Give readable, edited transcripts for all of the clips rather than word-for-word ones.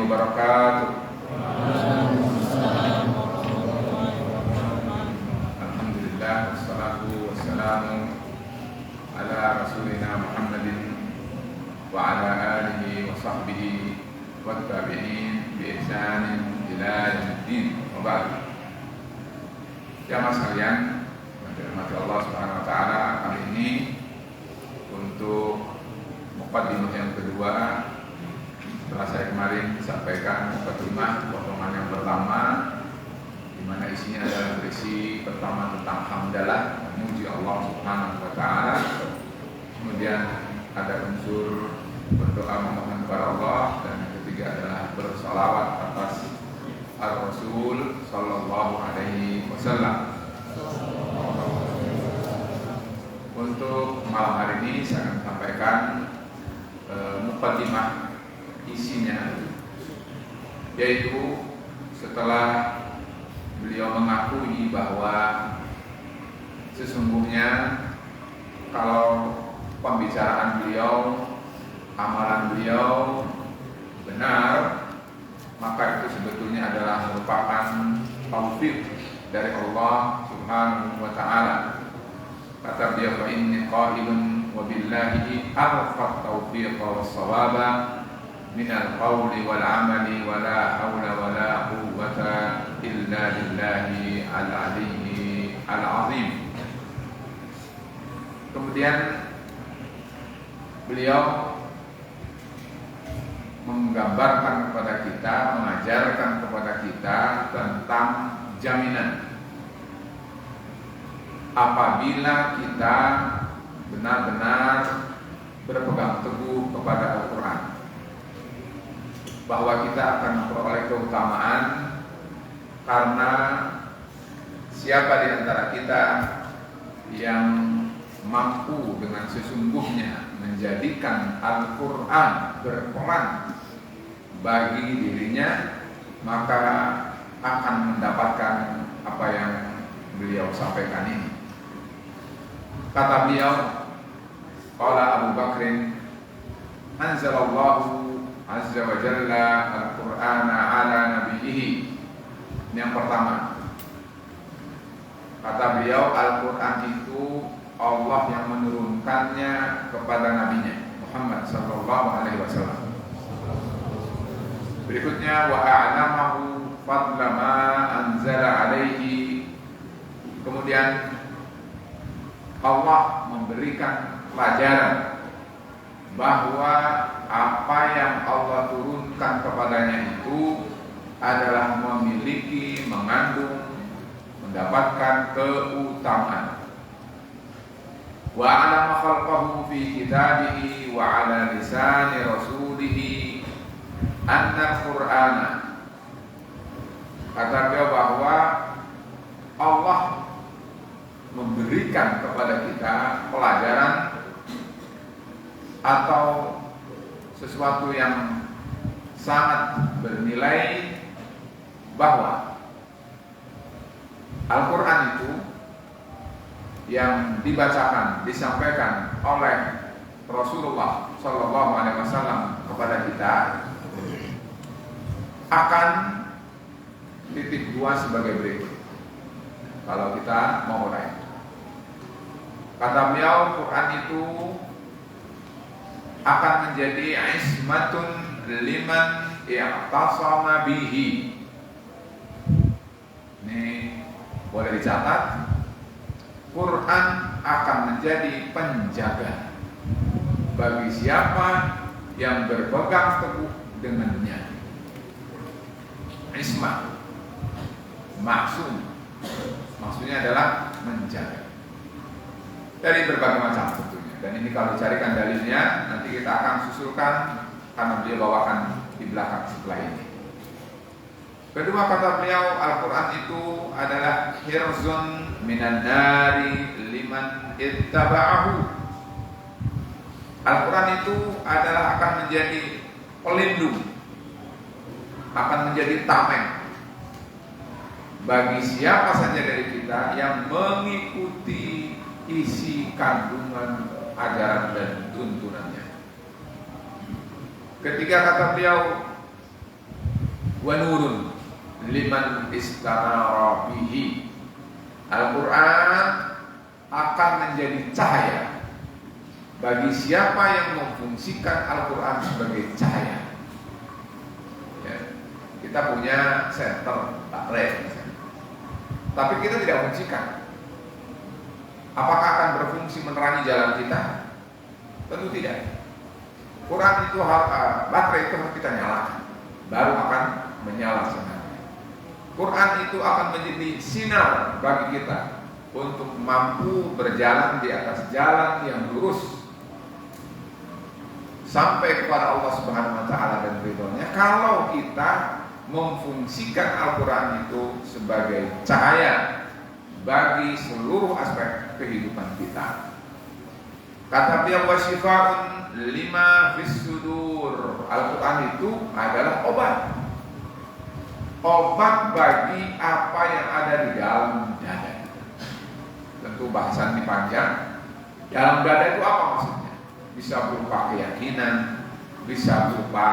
wabarakatuh. Alhamdulillah, wassalatu wassalamu ala rasulina Muhammadin wa ala alihi wa sahbihi wa tabi'in bi ihsanin ila yaumiddin. Wa ba'd. Jamaah sekalian, dirahmati Allah Subhanahu wa taala, kali ini untuk muqaddimah yang kedua setelah saya kemarin sampaikan muqaddimah potongan yang pertama di mana isinya adalah berisi pertama tentang hamdalah, memuji Allah Subhanahu wa taala. Kemudian ada unsur berdoa memohon kepada Allah, dan yang ketiga adalah bersalawat atas Ar-Rasul sallallahu alaihi wasallam. Untuk malam hari ini saya akan sampaikan muqaddimah isinya, yaitu setelah beliau mengakui bahwa sesungguhnya kalau pembicaraan beliau, amalan beliau benar, maka itu sebetulnya adalah merupakan taufik dari Allah Subhanahu wa taala. Kata beliau, fa inni qailun wa billahi arfaq taufiq was sawaba min al-qawli wal amali wa la hawla wa la quwwata illa billahi al-aliyyi al-azim. Kemudian beliau menggambarkan kepada kita, mengajarkan kepada kita tentang jaminan apabila kita benar-benar berpegang teguh kepada Al-Quran, bahwa kita akan memperoleh keutamaan karena siapa di antara kita yang mampu dengan sesungguhnya menjadikan Al-Quran berperan bagi dirinya, maka akan mendapatkan apa yang beliau sampaikan ini. Kata beliau, qala Abu Bakrin, anzalallahu azza wa jalla al-Qur'ana ala nabiyhi. Ini yang pertama. Kata beliau, Al-Quran itu Allah yang menurunkannya kepada nabinya Muhammad sallallahu alaihi wasallam. Berikutnya, wa a'lamahu fadla ma anzala alaihi. Kemudian Allah memberikan pelajaran bahwa apa yang Allah turunkan kepadanya itu adalah memiliki, mengandung, mendapatkan keutamaan. Wa 'alama khalqahu fi kitabihi wa 'ala lisani rasulihi anna al-Qur'ana. Kata beliau bahwa Allah memberikan kepada kita pelajaran atau sesuatu yang sangat bernilai, bahwa Al-Quran itu yang dibacakan, disampaikan oleh Rasulullah Sallallahu Alaihi Wasallam kepada kita akan titik dua sebagai berikut. Kalau kita mau uraikan, kata beliau, Quran itu akan menjadi ismatun liman i'tasama bihi. Ini boleh dicatat, Quran akan menjadi penjaga bagi siapa yang berpegang teguh dengannya. Ismah, maksum, maksudnya adalah menjaga dari berbagai macam tentunya. Dan ini kalau dicarikan dalilnya, nanti kita akan susulkan karena beliau bawakan di belakang setelah ini. Kedua, kata beliau, Al-Quran itu adalah hirzun minan nari liman ittaba'ahu. Al-Quran itu adalah akan menjadi pelindung, akan menjadi tameng bagi siapa saja dari kita yang mengikuti isi kandungan ajaran dan tuntunannya. Ketiga, kata beliau, wa nurun liman istanara bihi. Al-Quran akan menjadi cahaya bagi siapa yang memfungsikan Al-Quran sebagai cahaya. Ya, kita punya senter baterai, tapi kita tidak fungsikan. Apakah akan berfungsi menerangi jalan kita? Tentu tidak. Quran itu baterai itu harus kita nyalakan, baru akan menyala sebenarnya. Quran itu akan menjadi sinar bagi kita untuk mampu berjalan di atas jalan yang lurus sampai kepada Allah Subhanahu wa taala dan ridhonya, kalau kita memfungsikan Al-Quran itu sebagai cahaya bagi seluruh aspek kehidupan kita. Kata beliau, wasyifaun lima fis sudur. Al-Quran itu adalah obat bagi apa yang ada di dalam dada. Tentu bahasan ini panjang. Dalam dada itu apa maksudnya? Bisa berupa keyakinan, bisa berupa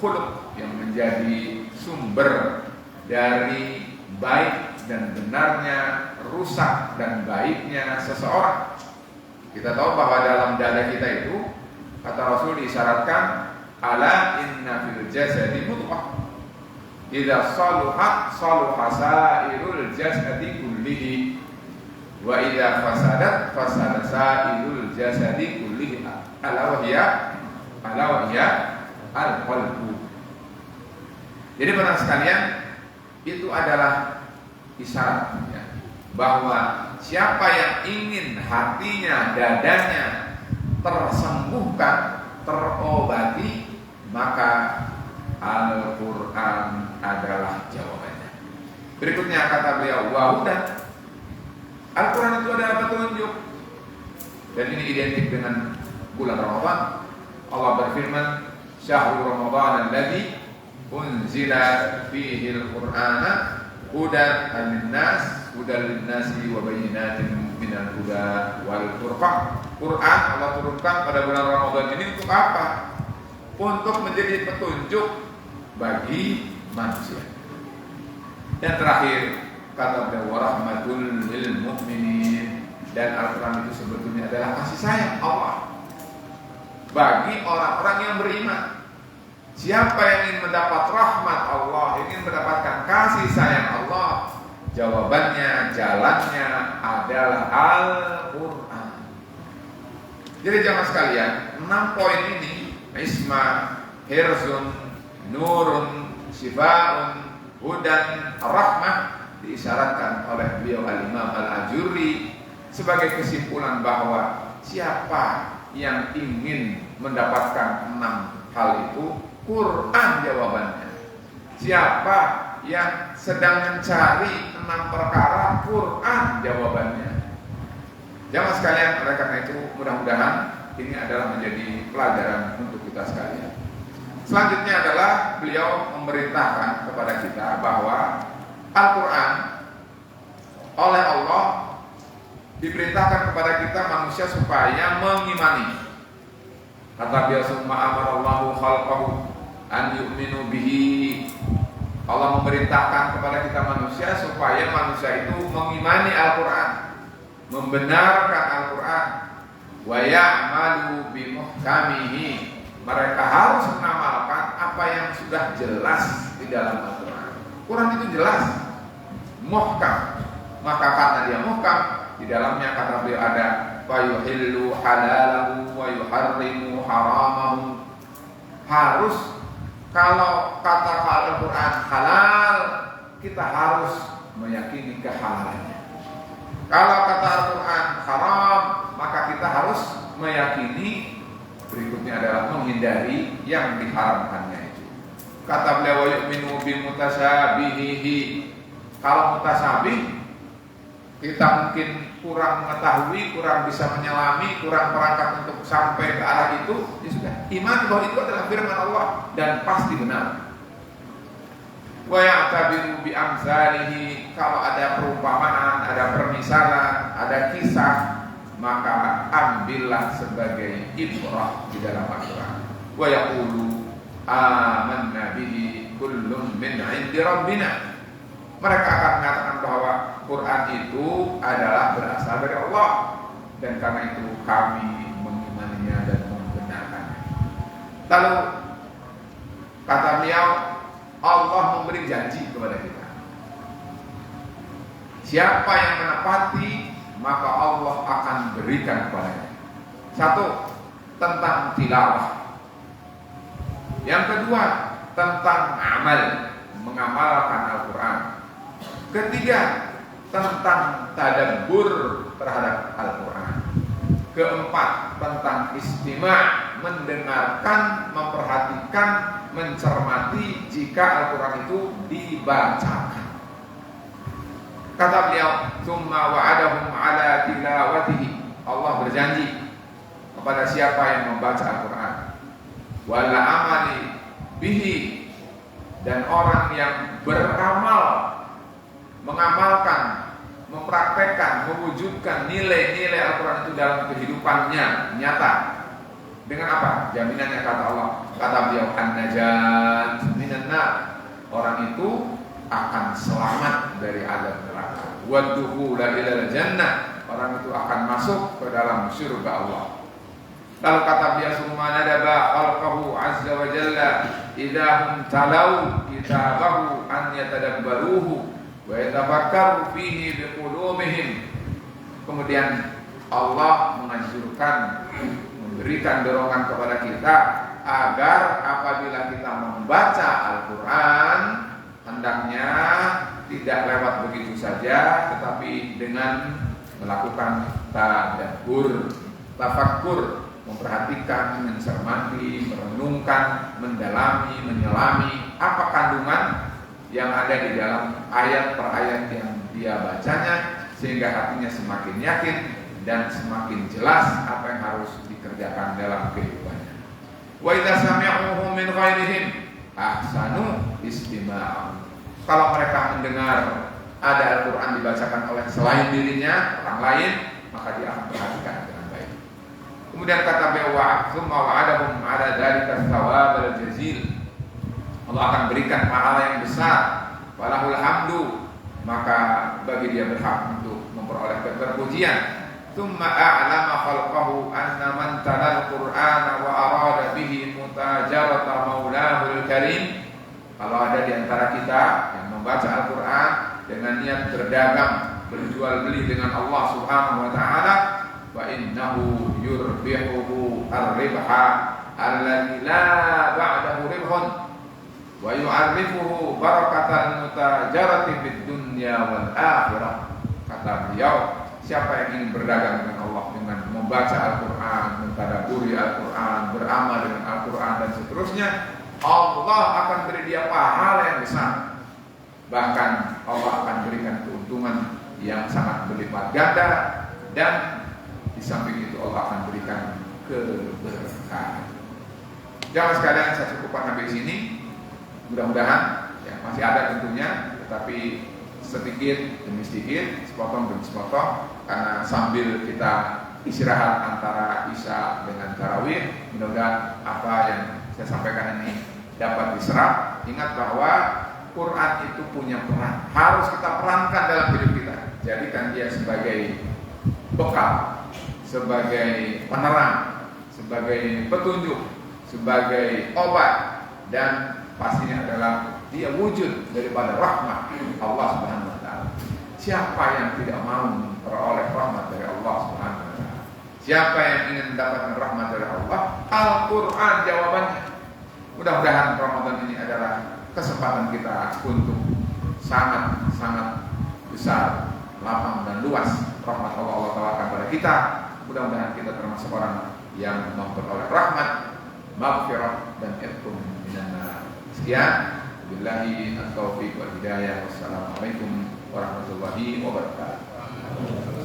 khuluq yang menjadi sumber dari baik dan benarnya, rusak dan baiknya seseorang. Kita tahu bahwa dalam dada kita itu, kata Rasul diisyaratkan, ala inna fil jasadi mudghah idza saluhat saluha sa'irul jasadi kullihi wa idza fasadat fasada sa'irul jasadi kullihi ala wa hiya al-qalbu. Jadi benar sekalian, itu adalah isyarat ya, bahwa siapa yang ingin hatinya, dadanya tersembuhkan, terobati, maka Al-Quran adalah jawabannya. Berikutnya kata beliau, wahudan. Al-Quran itu adalah petunjuk, dan ini identik dengan bulan Ramadan. Allah berfirman, syahrul Ramadan alladzi unzila fihi al-Qur'ana hudan lin-nas wa bayyinatin minal huda wal furqan. Quran Allah turunkan pada bulan Ramadan ini untuk apa? Untuk menjadi petunjuk bagi manusia. Dan terakhir kata beliau, warahmatul lil mu'minin. Dan Al-Quran itu sebetulnya adalah kasih sayang Allah bagi orang-orang yang beriman. Siapa yang ingin mendapat rahmat Allah, ingin mendapatkan kasih sayang Allah, jawabannya, jalannya adalah Al-Quran. Jadi jamaah sekalian, 6 poin ini, isma, hirzun, nurun, sifaun, hudan, rahmah, diisyaratkan oleh beliau Al-Imam Al-Ajurri sebagai kesimpulan bahwa siapa yang ingin mendapatkan 6 hal itu, Quran jawabannya. Siapa yang sedang mencari 6 perkara, Quran jawabannya. Jamaah sekalian, oleh karena itu mudah-mudahan ini adalah menjadi pelajaran untuk kita sekalian. Selanjutnya adalah beliau memerintahkan kepada kita bahwa Al-Quran oleh Allah diperintahkan kepada kita manusia supaya mengimani. Kata beliau, summa amarallahu khalqahu an yu'minu bihi. Allah memerintahkan kepada kita manusia supaya manusia itu mengimani Al-Quran, membenarkan Al-Quran, wa ya'malu bimuhkamihi. Mereka harus mengamalkan apa yang sudah jelas di dalam Al-Quran. Quran itu jelas, muhkam. Maka karena dia muhkam, di dalamnya kata beliau ada fa yuhillu halalahu wa yuharrimu haramahu. Harus, kalau kata Al-Quran halal, kita harus meyakini kehalalannya. Kalau kata Al-Quran haram, maka kita harus meyakini berikutnya adalah menghindari yang diharamkannya itu. Kata beliau, wa yu'minu bimutasyabihihi. Kalau mutasyabih, kita mungkin kurang mengetahui, kurang bisa menyelami, kurang perangkat untuk sampai ke arah itu, ya sudah, iman bahwa itu adalah firman Allah dan pasti benar. Wa ya'tabiru bi amsalihi. Kalau ada perumpamaan, ada permisalan, ada kisah, maka ambillah sebagai ibrah di dalam Al-Quran. Wa yaqulu amanna bihi kullun min 'indi rabbina. Mereka akan mengatakan bahwa Quran itu adalah berasal dari Allah, dan karena itu kami mengimaninya dan membenarkannya. Lalu kata beliau, Allah memberi janji kepada kita. Siapa yang menepati, maka Allah akan berikan kepadanya. Satu, tentang tilawah. Yang kedua, tentang amal, mengamalkan Al-Quran. Ketiga, tentang tadabbur terhadap Al-Quran. Keempat, tentang istima', mendengarkan, memperhatikan, mencermati jika Al-Quran itu dibacakan. Kata beliau, "Tsumma wa'adahum 'ala tilawatihi." Allah berjanji kepada siapa yang membaca Al-Quran, wal amali bihi, dan orang yang beramal, mengamalkan, mempraktekkan, mewujudkan nilai-nilai Al-Quran itu dalam kehidupannya nyata. Dengan apa? Jaminannya kata Allah, kata beliau, an-najat minan nar. Orang itu akan selamat dari azab neraka. Waddukhul ilal jannah. Orang itu akan masuk ke dalam surga Allah. Lalu kata beliau, summa nadaba khalqahu azza wa jalla idza hum talau kitabahu an yatadabbaruhu wa yatafakkaru fihi biqulubihim. Kemudian Allah menganjurkan, memberikan dorongan kepada kita agar apabila kita membaca Al-Quran, hendaknya tidak lewat begitu saja, tetapi dengan melakukan tadabbur, tafakkur, memperhatikan, mencermati, merenungkan, mendalami, menyelami apa kandungan yang ada di dalam ayat per ayat yang dia bacanya, sehingga hatinya semakin yakin dan semakin jelas apa yang harus dikerjakan dalam kehidupannya. Wa idza sami'uhu min ghairihim ahsanu istima'an. Kalau mereka mendengar ada Al-Quran dibacakan oleh selain dirinya, orang lain, maka dia akan perhatikan dengan baik. Kemudian kata beliau, "Tsumma wa'adahum 'ala dzalika tsawab al-jazil." Allah akan berikan pahala yang besar, walahul hamdu, maka bagi dia berhak untuk memperoleh keterpujian. Tsumma a'lama khalqahu anna man tala al-Qur'ana wa arada bihi mutajarata maulahul karim. Kalau ada di antara kita yang membaca Al-Quran dengan niat berdagang, berjual beli dengan Allah Subhanahu wa taala, fa innahu yurbihuhu ar-ribha alladzi la ba'dahu ribhun wa yu'arrifuhu barakatal mutajarati fid dunya wal akhirah. Kata beliau, siapa yang ingin berdagang dengan Allah dengan membaca Al-Quran, mentadabburi Al-Quran, beramal dengan Al-Quran dan seterusnya, Allah akan beri dia pahala yang besar. Bahkan Allah akan berikan keuntungan yang sangat berlipat ganda, dan di samping itu Allah akan berikan keberkahan. Jangan sekalian, saya cukupkan sampai sini. Mudah-mudahan ya, masih ada tentunya, tetapi sedikit demi sedikit, sepotong demi sepotong, karena sambil kita istirahat antara Isya dengan Tarawih, mudah-mudahan apa yang saya sampaikan ini dapat diserap. Ingat bahwa Quran itu punya peran, harus kita perankan dalam hidup kita. Jadikan dia sebagai bekal, sebagai penerang, sebagai petunjuk, sebagai obat, dan pastinya adalah dia wujud daripada rahmat Allah Subhanahu wa taala. Siapa yang tidak mau memperoleh rahmat dari Allah Subhanahu wa taala? Siapa yang ingin mendapatkan rahmat dari Allah? Al-Quran jawabannya. Mudah-mudahan Ramadan ini adalah kesempatan kita untuk sangat-sangat besar, lapang dan luas rahmat Allah tawarkan kepada kita. Mudah-mudahan kita termasuk orang yang memperoleh rahmat, maghfirah dan itqun minan nar. Sekian, billahi at-taufiq wal hidayah. Wassalamualaikum warahmatullahi wabarakatuh.